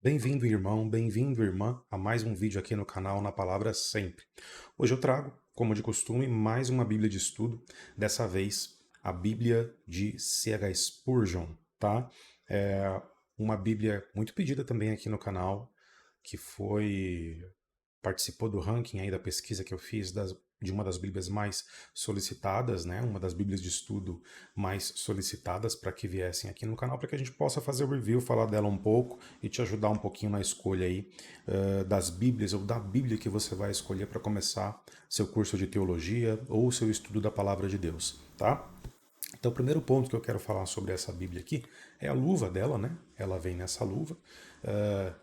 Bem-vindo, irmão, bem-vindo, irmã, a mais um vídeo aqui no canal Na Palavra Sempre. Hoje eu trago, como de costume, mais uma Bíblia de estudo, dessa vez a Bíblia de C.H. Spurgeon, tá? É uma Bíblia muito pedida também aqui no canal, que participou do ranking aí da pesquisa que eu fiz de uma das Bíblias mais solicitadas, né? Uma das Bíblias de estudo mais solicitadas para que viessem aqui no canal, para que a gente possa fazer o review, falar dela um pouco e te ajudar um pouquinho na escolha aí das Bíblias ou da Bíblia que você vai escolher para começar seu curso de teologia ou seu estudo da Palavra de Deus, tá? Então, o primeiro ponto que eu quero falar sobre essa Bíblia aqui é a luva dela, né? Ela vem nessa luva,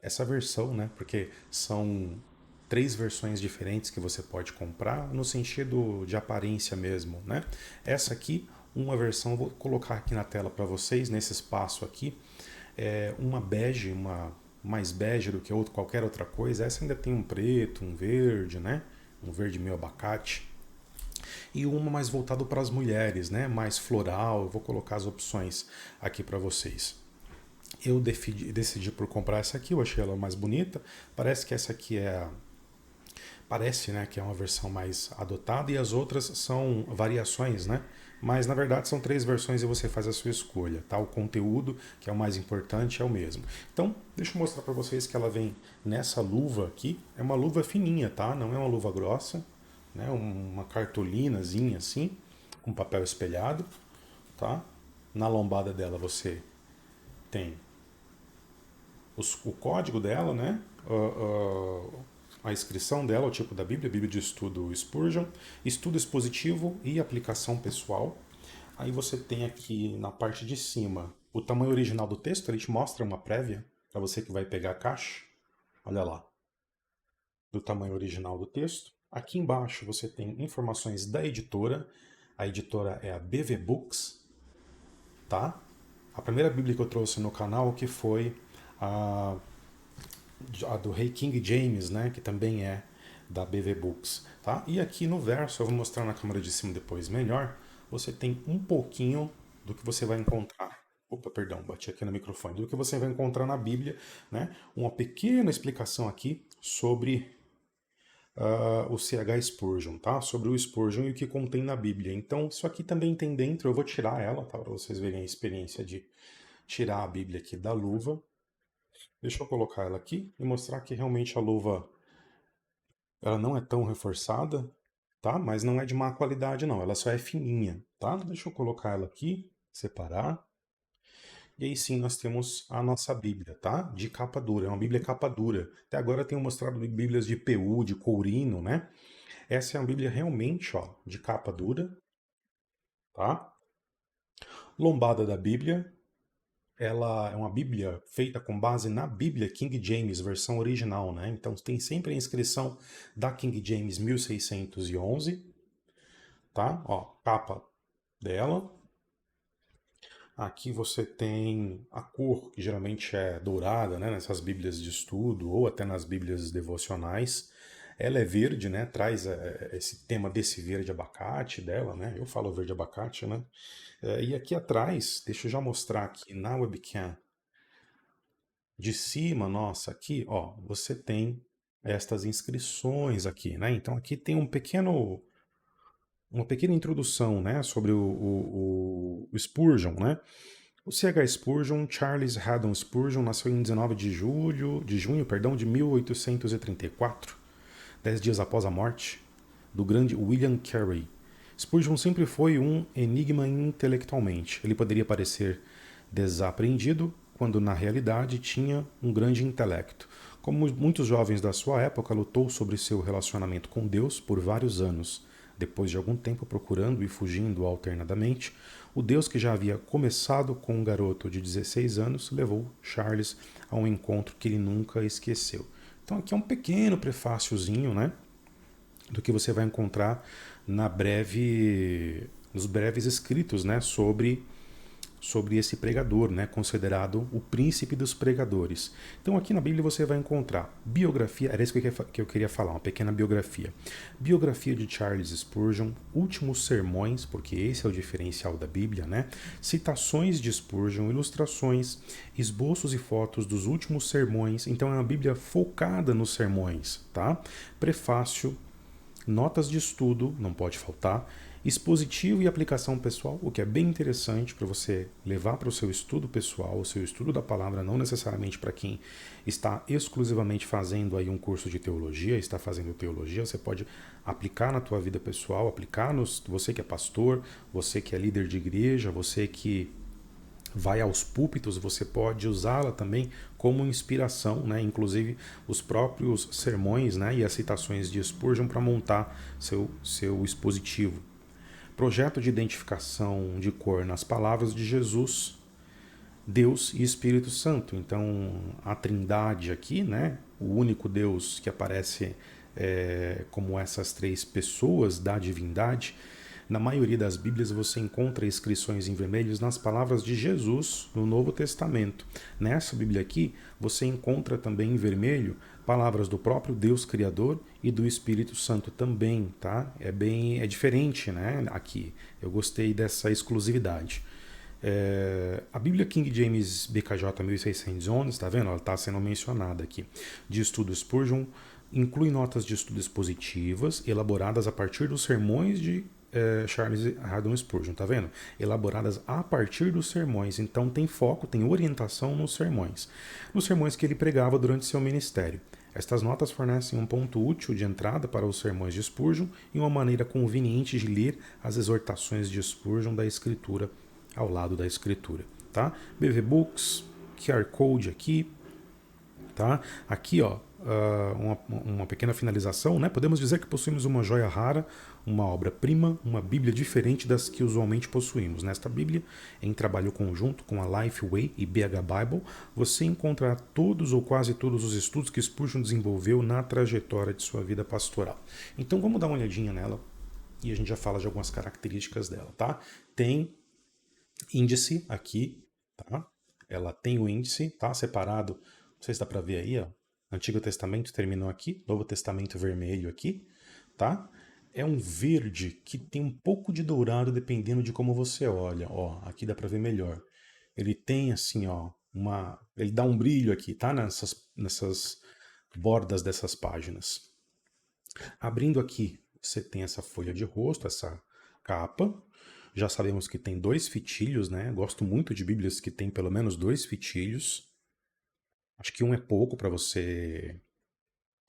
essa versão, né? Porque são três versões diferentes que você pode comprar no sentido de aparência mesmo, né? Essa aqui, uma versão, eu vou colocar aqui na tela para vocês, nesse espaço aqui, é uma bege, uma mais bege do que qualquer outra coisa. Essa ainda tem um preto, um verde, né? Um verde meio abacate e uma mais voltado para as mulheres, né? Mais floral. Eu vou colocar as opções aqui para vocês. Eu decidi por comprar essa aqui, eu achei ela mais bonita. Parece que essa aqui parece, né, que é uma versão mais adotada e as outras são variações, né? Mas na verdade são três versões e você faz a sua escolha, tá? O conteúdo, que é o mais importante, é o mesmo. Então, deixa eu mostrar para vocês que ela vem nessa luva aqui. É uma luva fininha, tá? Não é uma luva grossa, né? Uma cartolinazinha assim, com papel espelhado, tá? Na lombada dela você tem o código dela, né? A inscrição dela, o tipo da Bíblia, Bíblia de Estudo Spurgeon, estudo expositivo e aplicação pessoal. Aí você tem aqui na parte de cima o tamanho original do texto, ele te mostra uma prévia para você que vai pegar a caixa. Olha lá, do tamanho original do texto. Aqui embaixo você tem informações da editora. A editora é a BV Books, tá? A primeira Bíblia que eu trouxe no canal que foi a a do rei King James, né, que também é da BV Books, tá? E aqui no verso, eu vou mostrar na câmera de cima depois melhor, você tem um pouquinho do que você vai encontrar. Opa, perdão, bati aqui no microfone. Do que você vai encontrar na Bíblia, né? Uma pequena explicação aqui sobre o C.H. Spurgeon, tá? Sobre o Spurgeon e o que contém na Bíblia. Então, isso aqui também tem dentro, eu vou tirar ela, tá? Para vocês verem a experiência de tirar a Bíblia aqui da luva. Deixa eu colocar ela aqui e mostrar que realmente a luva ela não é tão reforçada, tá? Mas não é de má qualidade não, ela só é fininha, tá? Deixa eu colocar ela aqui, separar. E aí sim nós temos a nossa Bíblia, tá? De capa dura, é uma Bíblia capa dura. Até agora eu tenho mostrado Bíblias de PU, de courino, né? Essa é uma Bíblia realmente, ó, de capa dura, tá? Lombada da Bíblia, ela é uma Bíblia feita com base na Bíblia King James, versão original, né? Então tem sempre a inscrição da King James 1611, tá? Ó, capa dela. Aqui você tem a cor, que geralmente é dourada, né? Nessas Bíblias de estudo ou até nas Bíblias devocionais. Ela é verde, né? Traz esse tema desse verde abacate dela, né? Eu falo verde abacate, né? E aqui atrás, deixa eu já mostrar aqui na webcam de cima, nossa, aqui, ó, você tem estas inscrições aqui, né? Então aqui tem uma pequena introdução, né, sobre o Spurgeon, né? O C.H. Spurgeon, Charles Haddon Spurgeon, nasceu em 19 de junho, perdão, de 1834, 10 dias após a morte do grande William Carey. Spurgeon sempre foi um enigma intelectualmente. Ele poderia parecer desaaprendido, quando na realidade tinha um grande intelecto. Como muitos jovens da sua época, lutou sobre seu relacionamento com Deus por vários anos. Depois de algum tempo procurando e fugindo alternadamente, o Deus que já havia começado com um garoto de 16 anos levou Charles a um encontro que ele nunca esqueceu. Então aqui é um pequeno prefáciozinho, né, do que você vai encontrar nos breves escritos, né, sobre sobre esse pregador, né, considerado o príncipe dos pregadores. Então aqui na Bíblia você vai encontrar biografia, era isso que eu queria falar, uma pequena biografia. Biografia de Charles Spurgeon, últimos sermões, porque esse é o diferencial da Bíblia, né? Citações de Spurgeon, ilustrações, esboços e fotos dos últimos sermões. Então é uma Bíblia focada nos sermões, tá? Prefácio, notas de estudo, não pode faltar, expositivo e aplicação pessoal, o que é bem interessante para você levar para o seu estudo pessoal, o seu estudo da palavra, não necessariamente para quem está exclusivamente fazendo aí um curso de teologia, está fazendo teologia, você pode aplicar na tua vida pessoal, aplicar você que é pastor, você que é líder de igreja, você que vai aos púlpitos, você pode usá-la também como inspiração, né? Inclusive os próprios sermões, né? E as citações de Spurgeon para montar seu expositivo. Projeto de identificação de cor nas palavras de Jesus, Deus e Espírito Santo. Então, a trindade aqui, né? O único Deus que aparece como essas três pessoas da divindade. Na maioria das Bíblias você encontra inscrições em vermelhos nas palavras de Jesus no Novo Testamento. Nessa Bíblia aqui, você encontra também em vermelho palavras do próprio Deus Criador e do Espírito Santo também, tá? É diferente, né? Aqui, eu gostei dessa exclusividade. A Bíblia King James BKJ 1611, tá vendo? Ela está sendo mencionada aqui. De estudo Spurgeon, inclui notas de estudo expositivas elaboradas a partir dos sermões de Charles Haddon Spurgeon, tá vendo? Elaboradas a partir dos sermões, então tem foco, tem orientação nos sermões que ele pregava durante seu ministério. Estas notas fornecem um ponto útil de entrada para os sermões de Spurgeon e uma maneira conveniente de ler as exortações de Spurgeon da Escritura ao lado da Escritura, tá? BV Books, QR Code aqui, tá? Aqui, ó, uma pequena finalização, né? Podemos dizer que possuímos uma joia rara, uma obra-prima, uma Bíblia diferente das que usualmente possuímos. Nesta Bíblia, em trabalho conjunto com a Lifeway e BH Bible, você encontrará todos ou quase todos os estudos que Spurgeon desenvolveu na trajetória de sua vida pastoral. Então vamos dar uma olhadinha nela e a gente já fala de algumas características dela, tá? Tem índice aqui, tá? Ela tem o índice, tá? Separado, não sei se dá para ver aí, ó. Antigo Testamento terminou aqui, Novo Testamento vermelho aqui, tá? É um verde que tem um pouco de dourado dependendo de como você olha, ó. Aqui dá para ver melhor. Ele tem assim, ó, ele dá um brilho aqui, tá? Nessas bordas dessas páginas. Abrindo aqui, você tem essa folha de rosto, essa capa. Já sabemos que tem 2 fitilhos, né? Gosto muito de Bíblias que tem pelo menos 2 fitilhos. Acho que um é pouco para você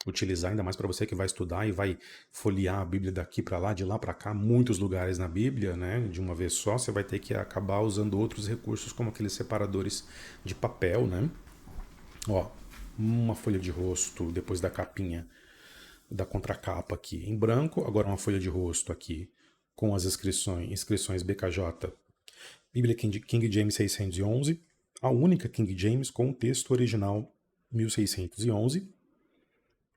utilizar, ainda mais para você que vai estudar e vai folhear a Bíblia daqui para lá, de lá para cá, muitos lugares na Bíblia, né? De uma vez só, você vai ter que acabar usando outros recursos, como aqueles separadores de papel, né? Ó, uma folha de rosto depois da capinha, da contracapa aqui em branco, agora uma folha de rosto aqui com as inscrições BKJ, Bíblia King James 611, a única King James com o texto original 1611,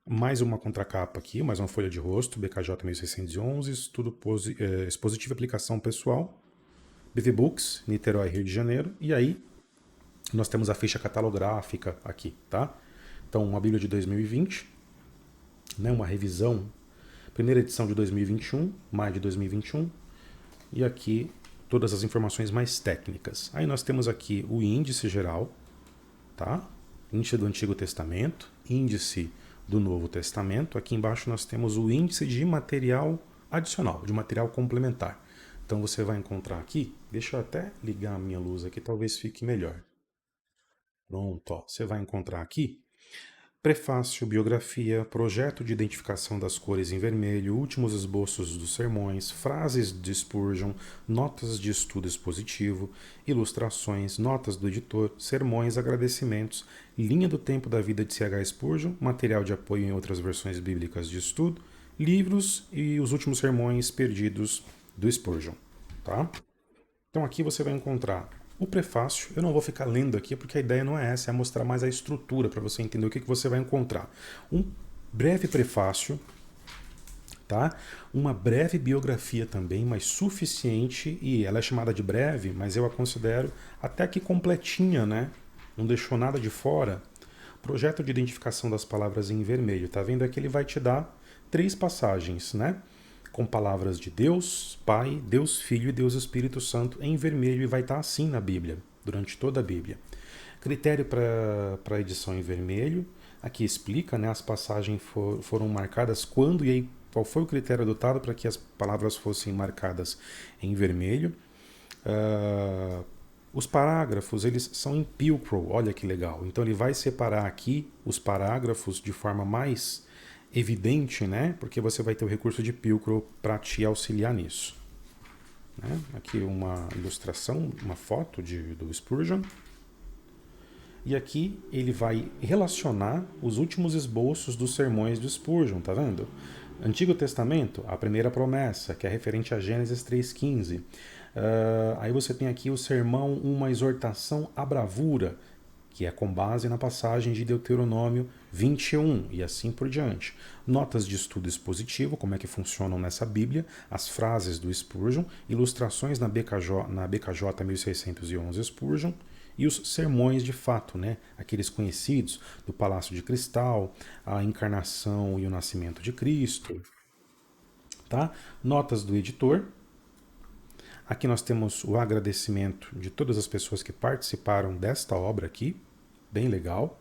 mais uma contracapa aqui, mais uma folha de rosto, BKJ 1611, estudo expositivo e aplicação pessoal, BV Books, Niterói, Rio de Janeiro, e aí nós temos a ficha catalográfica aqui, tá? Então, uma Bíblia de 2020, né, uma revisão, primeira edição de 2021, maio de 2021, e aqui todas as informações mais técnicas. Aí nós temos aqui o índice geral, tá? Índice do Antigo Testamento, índice do Novo Testamento. Aqui embaixo nós temos o índice de material adicional, de material complementar. Então você vai encontrar aqui, deixa eu até ligar a minha luz aqui, talvez fique melhor. Pronto, ó, você vai encontrar aqui prefácio, biografia, projeto de identificação das cores em vermelho, últimos esboços dos sermões, frases de Spurgeon, notas de estudo expositivo, ilustrações, notas do editor, sermões, agradecimentos, linha do tempo da vida de C.H. Spurgeon, material de apoio em outras versões bíblicas de estudo, livros e os últimos sermões perdidos do Spurgeon, tá? Então aqui você vai encontrar o prefácio. Eu não vou ficar lendo aqui porque a ideia não é essa, é mostrar mais a estrutura para você entender o que você vai encontrar. Um breve prefácio tá? Uma breve biografia também, mas suficiente, e ela é chamada de breve, mas eu a considero até que completinha, né? Não deixou nada de fora. Projeto de identificação das palavras em vermelho, tá vendo? Aqui ele vai te dar 3 passagens, né? Com palavras de Deus, Pai, Deus Filho e Deus Espírito Santo em vermelho, e vai estar assim na Bíblia, durante toda a Bíblia. Critério para a edição em vermelho, aqui explica, né, as passagens foram marcadas quando e aí qual foi o critério adotado para que as palavras fossem marcadas em vermelho. Os parágrafos, eles são em Pilcrow, olha que legal. Então ele vai separar aqui os parágrafos de forma mais evidente, né? Porque você vai ter o recurso de Pilcrow para te auxiliar nisso. Né? Aqui uma ilustração, uma foto do Spurgeon. E aqui ele vai relacionar os últimos esboços dos sermões de Spurgeon, tá vendo? Antigo Testamento, a primeira promessa, que é referente a Gênesis 3,15. Aí você tem aqui o sermão Uma Exortação à Bravura, que é com base na passagem de Deuteronômio 21 e assim por diante. Notas de estudo expositivo, como é que funcionam nessa Bíblia, as frases do Spurgeon, ilustrações na BKJ 1611 Spurgeon, e os sermões de fato, né? Aqueles conhecidos do Palácio de Cristal, a encarnação e o nascimento de Cristo. Tá? Notas do editor. Aqui nós temos o agradecimento de todas as pessoas que participaram desta obra aqui. Bem legal.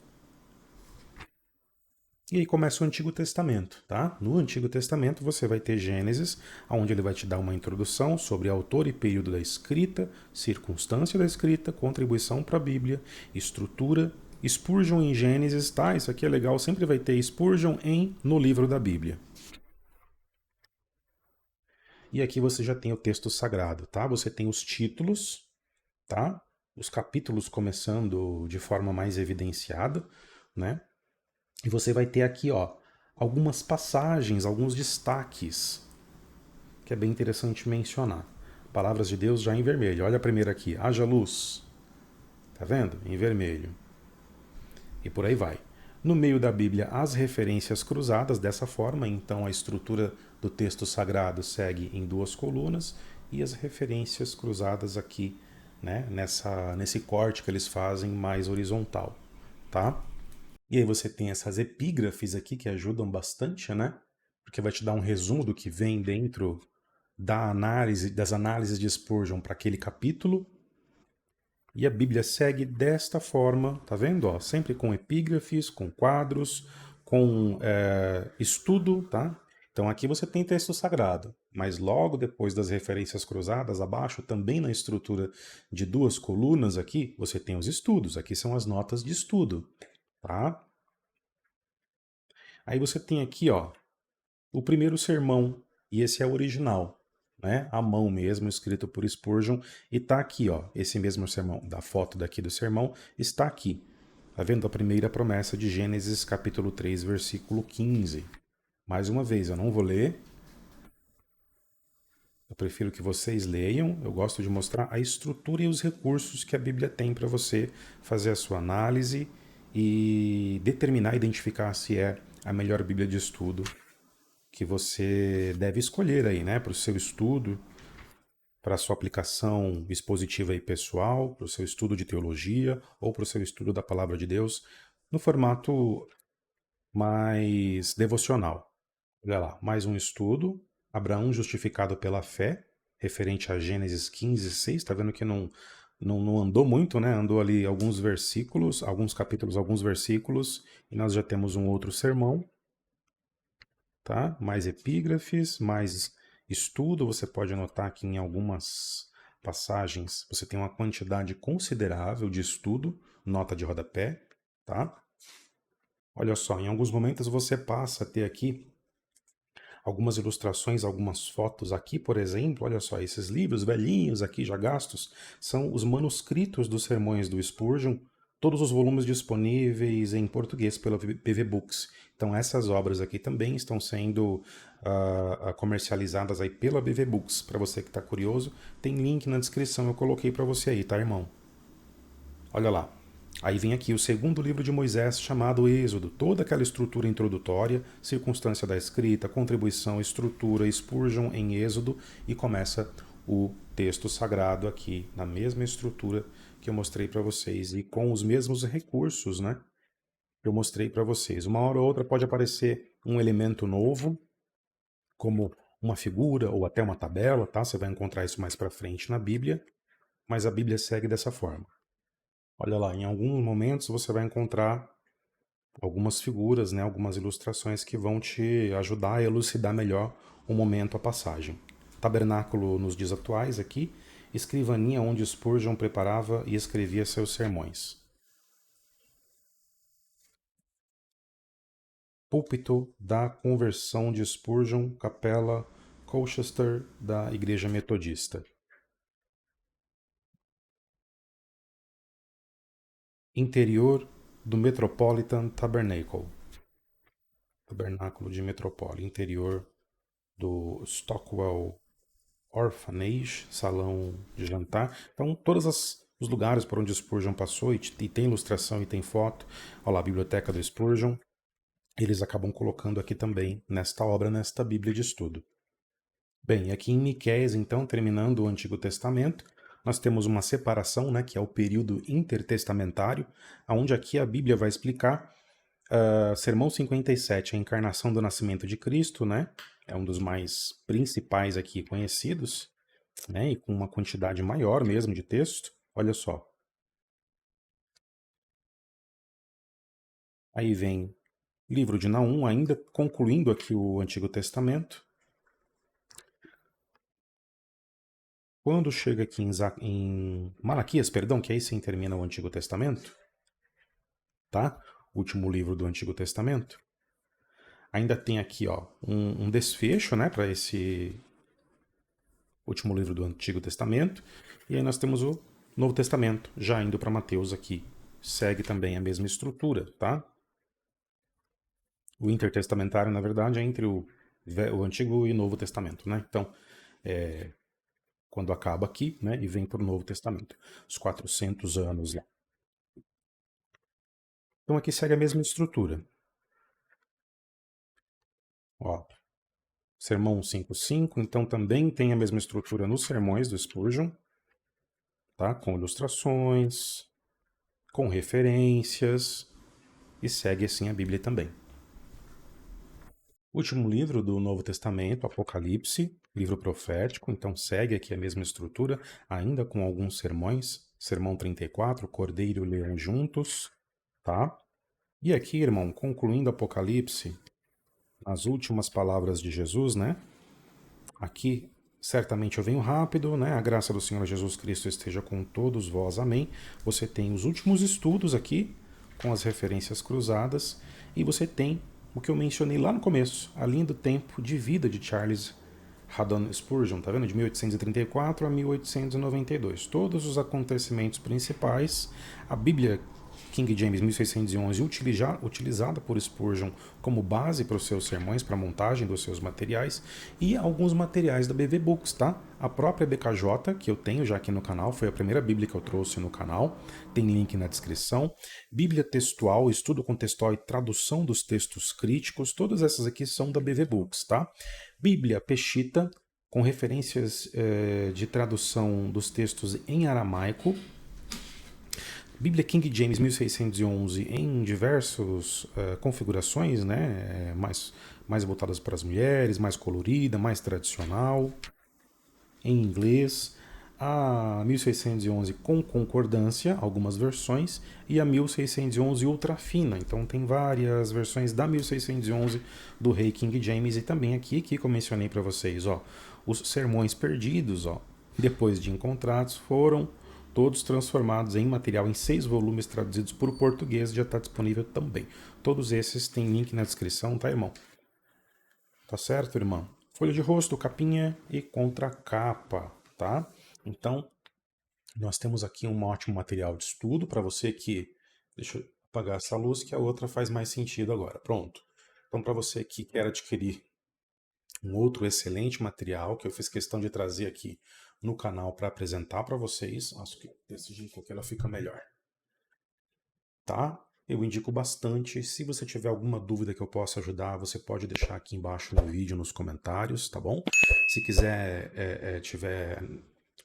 E aí começa o Antigo Testamento, tá? No Antigo Testamento você vai ter Gênesis, onde ele vai te dar uma introdução sobre autor e período da escrita, circunstância da escrita, contribuição para a Bíblia, estrutura, Spurgeon em Gênesis, tá? Isso aqui é legal, sempre vai ter Spurgeon no livro da Bíblia. E aqui você já tem o texto sagrado, tá? Você tem os títulos, tá? Os capítulos começando de forma mais evidenciada, né? E você vai ter aqui, ó, algumas passagens, alguns destaques, que é bem interessante mencionar. Palavras de Deus já em vermelho. Olha a primeira aqui, haja luz. Tá vendo? Em vermelho. E por aí vai. No meio da Bíblia, as referências cruzadas dessa forma, então a estrutura do texto sagrado segue em 2 colunas e as referências cruzadas aqui, né, nesse corte que eles fazem mais horizontal, tá? E aí você tem essas epígrafes aqui que ajudam bastante, né? Porque vai te dar um resumo do que vem dentro das análises de Spurgeon para aquele capítulo. E a Bíblia segue desta forma, tá vendo? Ó, sempre com epígrafes, com quadros, com estudo, tá? Então aqui você tem texto sagrado, mas logo depois das referências cruzadas, abaixo, também na estrutura de 2 colunas aqui, você tem os estudos. Aqui são as notas de estudo, tá? Aí você tem aqui, ó, o primeiro sermão, e esse é o original, né? À mão mesmo, escrito por Spurgeon, e tá aqui, ó, esse mesmo sermão, da foto daqui do sermão, está aqui. Tá vendo a primeira promessa de Gênesis, capítulo 3, versículo 15. Mais uma vez, eu não vou ler. Eu prefiro que vocês leiam. Eu gosto de mostrar a estrutura e os recursos que a Bíblia tem para você fazer a sua análise e determinar, identificar se é a melhor Bíblia de estudo que você deve escolher aí, né, para o seu estudo, para a sua aplicação expositiva e pessoal, para o seu estudo de teologia ou para o seu estudo da Palavra de Deus, no formato mais devocional. Olha lá, mais um estudo, Abraão justificado pela fé, referente a Gênesis 15, 6, tá vendo que não andou muito, né? Andou ali alguns versículos, alguns capítulos, alguns versículos, e nós já temos um outro sermão, tá? Mais epígrafes, mais estudo. Você pode notar que em algumas passagens você tem uma quantidade considerável de estudo, nota de rodapé, tá? Olha só, em alguns momentos você passa a ter aqui algumas ilustrações, algumas fotos aqui, por exemplo, olha só, esses livros velhinhos aqui já gastos, são os manuscritos dos sermões do Spurgeon, todos os volumes disponíveis em português pela PV Books. Então essas obras aqui também estão sendo comercializadas aí pela BV Books. Para você que está curioso, tem link na descrição, eu coloquei para você aí, tá, irmão? Olha lá. Aí vem aqui o segundo livro de Moisés, chamado Êxodo, toda aquela estrutura introdutória, circunstância da escrita, contribuição, estrutura, Spurgeon em Êxodo, e começa o texto sagrado aqui, na mesma estrutura que eu mostrei para vocês, e com os mesmos recursos, né, que eu mostrei para vocês. Uma hora ou outra pode aparecer um elemento novo, como uma figura ou até uma tabela, tá? Você vai encontrar isso mais para frente na Bíblia, mas a Bíblia segue dessa forma. Olha lá, em alguns momentos você vai encontrar algumas figuras, né, algumas ilustrações que vão te ajudar a elucidar melhor o momento, a passagem. Tabernáculo nos dias atuais aqui, escrivaninha onde Spurgeon preparava e escrevia seus sermões. Púlpito da Conversão de Spurgeon, Capela Colchester da Igreja Metodista. Interior do Metropolitan Tabernacle. Tabernáculo de Metropole. Interior do Stockwell Orphanage, salão de jantar. Então, todos os lugares por onde Spurgeon passou, e tem ilustração e tem foto. Olha lá, a biblioteca do Spurgeon. Eles acabam colocando aqui também, nesta obra, nesta Bíblia de estudo. Bem, aqui em Miqueias, então, terminando o Antigo Testamento, nós temos uma separação, né, que é o período intertestamentário, onde aqui a Bíblia vai explicar Sermão 57, a encarnação do nascimento de Cristo, né? É um dos mais principais aqui conhecidos, né? E com uma quantidade maior mesmo de texto. Olha só. Aí vem livro de Naum, ainda concluindo aqui o Antigo Testamento. Quando chega aqui em Malaquias, perdão, que aí sim termina o Antigo Testamento, tá? Último livro do Antigo Testamento. Ainda tem aqui, ó, um desfecho, né, para esse último livro do Antigo Testamento. E aí nós temos o Novo Testamento, já indo para Mateus aqui. Segue também a mesma estrutura, tá? O intertestamentário, na verdade, é entre o Antigo e o Novo Testamento, né? Então, quando acaba aqui, né, e vem para o Novo Testamento, os 400 anos lá. Então aqui segue a mesma estrutura. Ó, Sermão 5.5, então também tem a mesma estrutura nos sermões do Spurgeon, tá? Com ilustrações, com referências, e segue assim a Bíblia também. Último livro do Novo Testamento, Apocalipse, livro profético, então segue aqui a mesma estrutura, ainda com alguns sermões. Sermão 34, Cordeiro e Leão juntos, tá? E aqui, irmão, concluindo Apocalipse, as últimas palavras de Jesus, né? Aqui, certamente eu venho rápido, né? A graça do Senhor Jesus Cristo esteja com todos vós, amém. Você tem os últimos estudos aqui, com as referências cruzadas, e você tem o que eu mencionei lá no começo, a linha do tempo de vida de Charles Haddon Spurgeon, tá vendo? De 1834 a 1892. Todos os acontecimentos principais, a Bíblia King James 1611, utilizada por Spurgeon como base para os seus sermões, para a montagem dos seus materiais, e alguns materiais da BV Books, tá? A própria BKJ, que eu tenho já aqui no canal, foi a primeira Bíblia que eu trouxe no canal, tem link na descrição. Bíblia textual, estudo contextual e tradução dos textos críticos, todas essas aqui são da BV Books, tá? Bíblia Peshitta, com referências de tradução dos textos em aramaico. Bíblia King James 1611 em diversas configurações, né, mais voltadas para as mulheres, mais colorida, mais tradicional, em inglês. A 1611 com concordância, algumas versões, e a 1611 ultra fina. Então tem várias versões da 1611 do Rei King James, e também aqui que eu mencionei para vocês, ó, os sermões perdidos, ó, depois de encontrados, foram todos transformados em material em 6 volumes traduzidos para o português, já está disponível também. Todos esses tem link na descrição, tá, irmão? Tá certo, irmão? Folha de rosto, capinha e contracapa, tá? Então, nós temos aqui um ótimo material de estudo para você que... Deixa eu apagar essa luz que a outra faz mais sentido agora. Pronto. Então, para você que quer adquirir um outro excelente material que eu fiz questão de trazer aqui no canal para apresentar para vocês. Acho que desse jeito aqui ela fica melhor. tá? Eu indico bastante. Se você tiver alguma dúvida que eu possa ajudar, você pode deixar aqui embaixo no vídeo, nos comentários, tá bom? Se quiser, tiver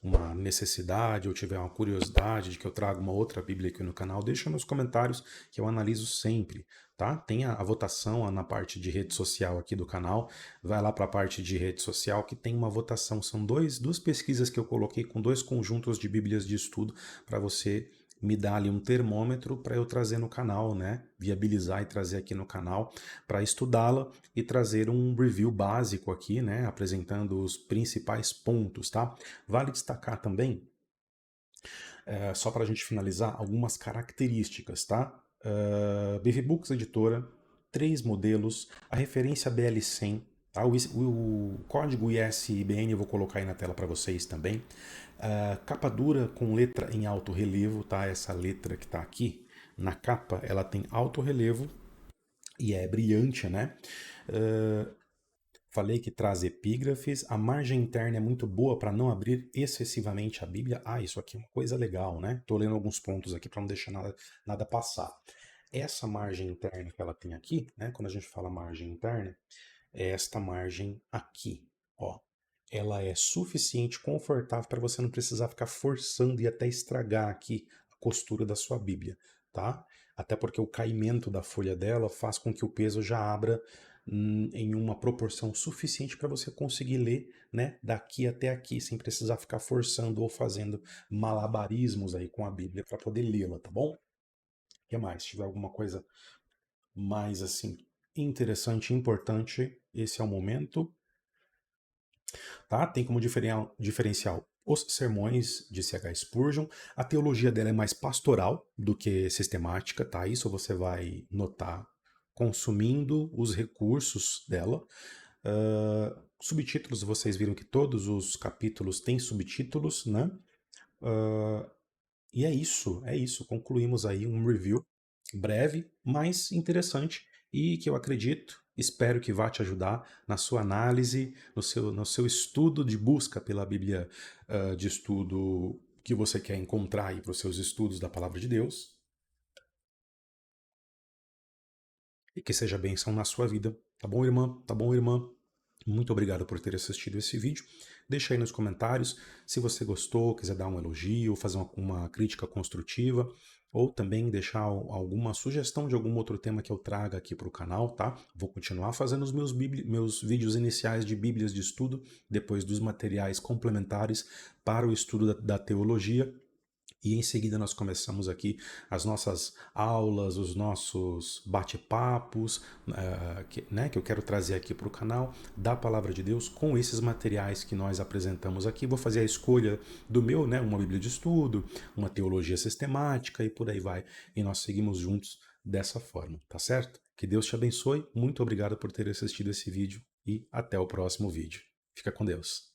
uma necessidade ou tiver uma curiosidade de que eu traga uma outra Bíblia aqui no canal, deixa nos comentários que eu analiso sempre, tá? Tem a votação na parte de rede social aqui do canal. Vai lá para a parte de rede social que tem uma votação. São duas pesquisas que eu coloquei com dois conjuntos de Bíblias de estudo para você me dar ali um termômetro para eu trazer no canal, né? Viabilizar e trazer aqui no canal para estudá-la e trazer um review básico aqui, né? Apresentando os principais pontos, tá? Vale destacar também, só para a gente finalizar, algumas características, tá? BV Books Editora, 3 modelos, a referência BL100, tá? O código ISBN eu vou colocar aí na tela para vocês também. Capa dura com letra em alto relevo, tá? Essa letra que está aqui na capa, ela tem alto relevo e é brilhante, né? Falei que traz epígrafes, a margem interna é muito boa para não abrir excessivamente a Bíblia. Isso aqui é uma coisa legal, né? Estou lendo alguns pontos aqui para não deixar nada passar. Essa margem interna que ela tem aqui, né? Quando a gente fala margem interna, é esta margem aqui, ó. Ela é suficiente, confortável para você não precisar ficar forçando e até estragar aqui a costura da sua Bíblia, tá? Até porque o caimento da folha dela faz com que o peso já abra em uma proporção suficiente para você conseguir ler, né, daqui até aqui, sem precisar ficar forçando ou fazendo malabarismos aí com a Bíblia para poder lê-la, tá bom? O que mais? Se tiver alguma coisa mais assim interessante, importante, esse é o momento, tá? Tem como diferencial os sermões de C.H. Spurgeon. A teologia dela é mais pastoral do que sistemática, tá? Isso você vai notar consumindo os recursos dela. Subtítulos, vocês viram que todos os capítulos têm subtítulos, né? E é isso. Concluímos aí um review breve, mas interessante e que eu acredito, espero que vá te ajudar na sua análise, no seu estudo de busca pela Bíblia de estudo que você quer encontrar aí para os seus estudos da Palavra de Deus. E que seja bênção na sua vida. Tá bom, irmã? Tá bom, irmã? Muito obrigado por ter assistido esse vídeo. Deixa aí nos comentários se você gostou, quiser dar um elogio, fazer uma crítica construtiva, ou também deixar alguma sugestão de algum outro tema que eu traga aqui para o canal, tá? Vou continuar fazendo os meus vídeos iniciais de Bíblias de estudo, depois dos materiais complementares para o estudo da teologia. E em seguida nós começamos aqui as nossas aulas, os nossos bate-papos, que eu quero trazer aqui para o canal da Palavra de Deus com esses materiais que nós apresentamos aqui. Vou fazer a escolha do meu, né, uma Bíblia de estudo, uma teologia sistemática e por aí vai. E nós seguimos juntos dessa forma, tá certo? Que Deus te abençoe. Muito obrigado por ter assistido esse vídeo e até o próximo vídeo. Fica com Deus.